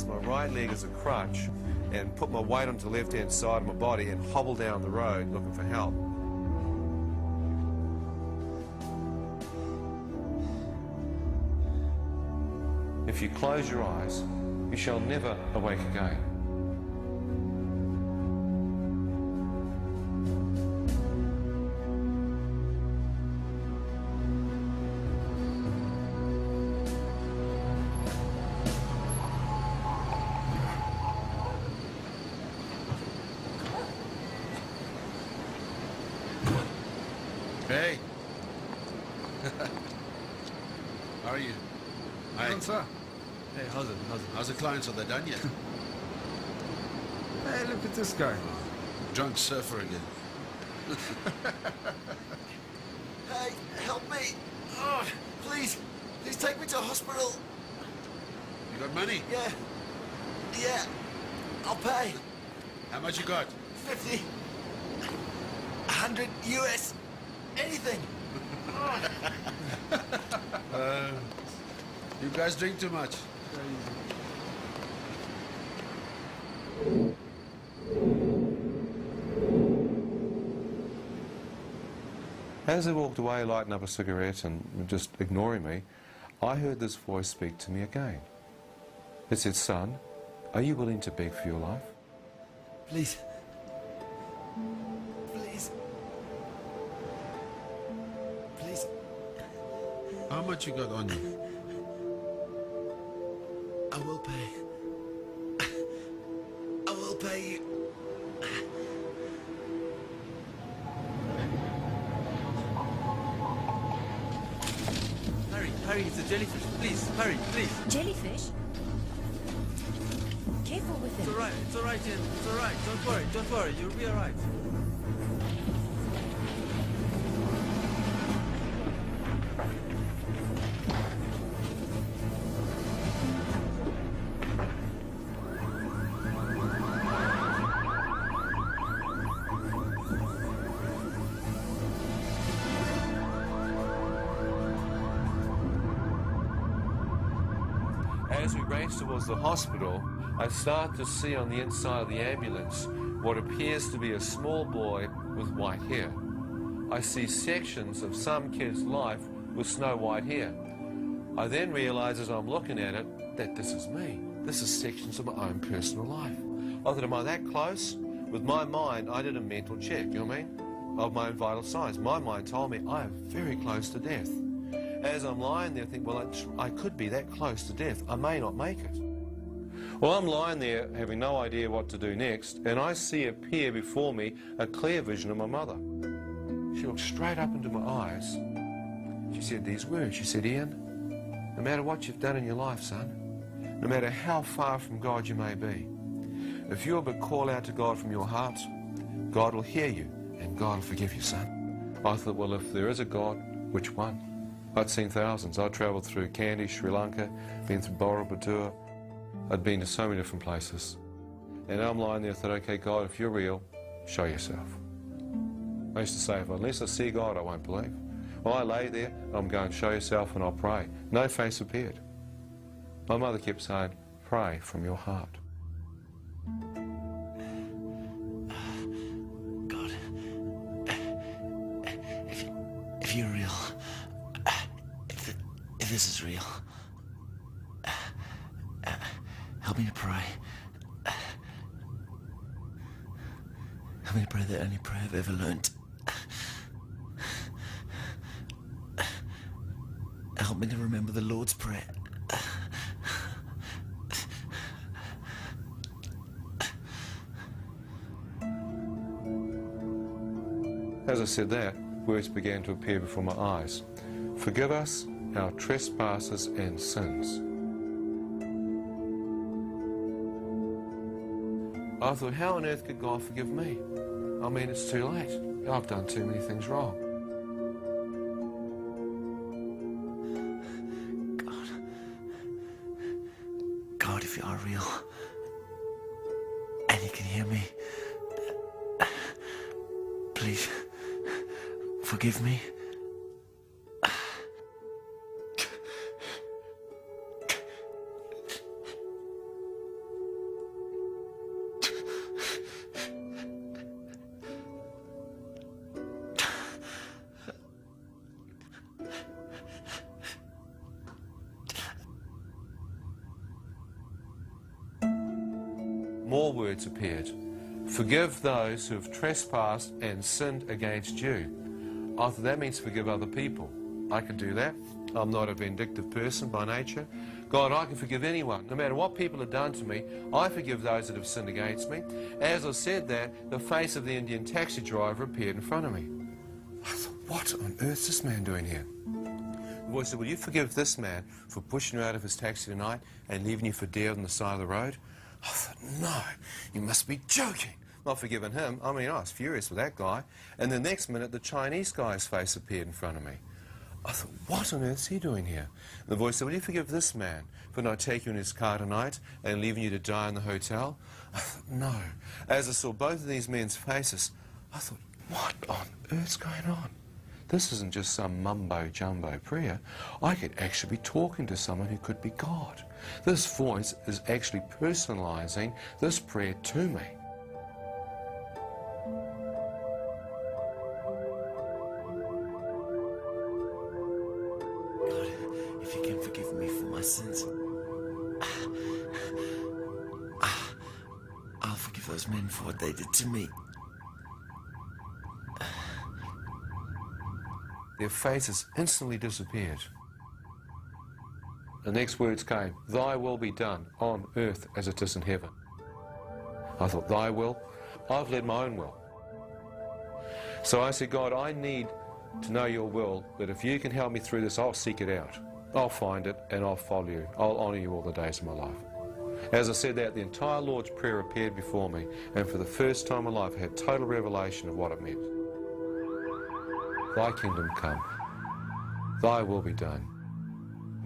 my right leg as a crutch and put my weight onto the left-hand side of my body and hobble down the road looking for help. If you close your eyes, you shall never awake again. Hey. How are you? Hi. Sir. Hey, how's the clients? Are they done yet? Hey, look at this guy. Drunk surfer again. Hey, help me. Oh, please take me to hospital. You got money? Yeah, I'll pay. How much you got? 50, 100 US, anything. You guys drink too much. As they walked away, lighting up a cigarette and just ignoring me, I heard this voice speak to me again. It said, "Son, are you willing to beg for your life?" Please. Please. Please. How much you got on you? I will pay. I will pay you. Hurry, it's a jellyfish. Please, hurry, please. Jellyfish? Careful with them. It's all right, Ian. It's all right. Don't worry. You'll be all right. As we raced towards the hospital, I start to see on the inside of the ambulance what appears to be a small boy with white hair. I see sections of some kid's life with snow white hair. I then realize as I'm looking at it that this is me. This is sections of my own personal life. I thought, am I that close? With my mind, I did a mental check, you know what I mean? Of my own vital signs. My mind told me I am very close to death. As I'm lying there, I think, well, I could be that close to death. I may not make it. Well, I'm lying there having no idea what to do next, and I see appear before me a clear vision of my mother. She looked straight up into my eyes. She said these words. She said, "Ian, no matter what you've done in your life, son, no matter how far from God you may be, if you'll but call out to God from your heart, God will hear you and God will forgive you, son." I thought, well, if there is a God, which one? I'd seen thousands. I'd travelled through Kandy, Sri Lanka, been through Borobudur. I'd been to so many different places. And I'm lying there, I thought, okay, God, if you're real, show yourself. I used to say, unless I see God, I won't believe. Well, I lay there, I'm going, show yourself, and I'll pray. No face appeared. My mother kept saying, pray from your heart. God, if you're real, if this is real, help me to pray. Help me to pray the only prayer I've ever learned. Help me to remember the Lord's Prayer. As I said that, words began to appear before my eyes. Forgive us our trespasses and sins. I thought, how on earth could God forgive me? I mean, it's too late. I've done too many things wrong. God, if you are real, and you can hear me, please forgive me. more words appeared. Forgive those who have trespassed and sinned against you. I thought that means forgive other people. I can do that. I'm not a vindictive person by nature. God, I can forgive anyone. No matter what people have done to me, I forgive those that have sinned against me. As I said that, the face of the Indian taxi driver appeared in front of me. I thought, what on earth is this man doing here? The voice said, will you forgive this man for pushing you out of his taxi tonight and leaving you for dead on the side of the road? I thought, no, you must be joking. Not forgiving him. I mean, I was furious with that guy. And the next minute, the Chinese guy's face appeared in front of me. I thought, what on earth is he doing here? And the voice said, will you forgive this man for not taking you in his car tonight and leaving you to die in the hotel? I thought, no. As I saw both of these men's faces, I thought, what on earth's going on? This isn't just some mumbo-jumbo prayer. I could actually be talking to someone who could be God. This voice is actually personalizing this prayer to me. If you can forgive me for my sins, I'll forgive those men for what they did to me. Their faces instantly disappeared. The next words came, thy will be done on earth as it is in heaven. I thought, thy will? I've led my own will. So I said, God, I need to know your will, that if you can help me through this, I'll seek it out. I'll find it and I'll follow you. I'll honour you all the days of my life. As I said that, the entire Lord's Prayer appeared before me, and for the first time in my life I had total revelation of what it meant. Thy kingdom come, thy will be done.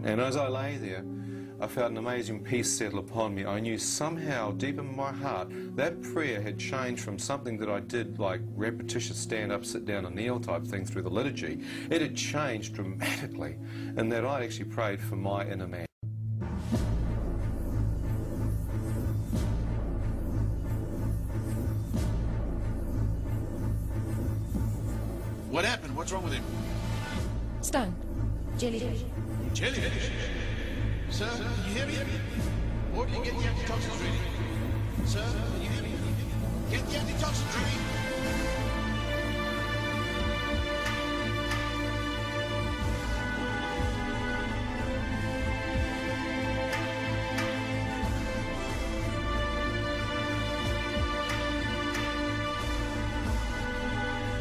And as I lay there, I felt an amazing peace settle upon me. I knew somehow, deep in my heart, that prayer had changed from something that I did like repetitious stand up, sit down and kneel type thing through the liturgy. It had changed dramatically, and that I actually prayed for my inner man. What happened? What's wrong with him? Stone. Jellyfish. Jellyfish. Sir, can you hear me? Or do you get the antitoxins ready? Sir, can you hear me? Get the antitoxins ready.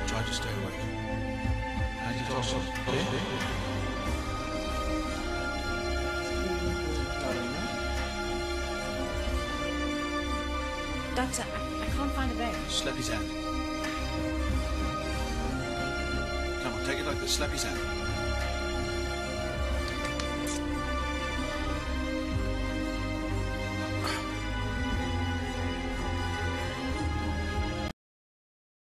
Try to stay awake. Antitoxins. Yeah? Doctor, I can't find a vein. Slap his hand. Come on, take it like this. Slap his hand.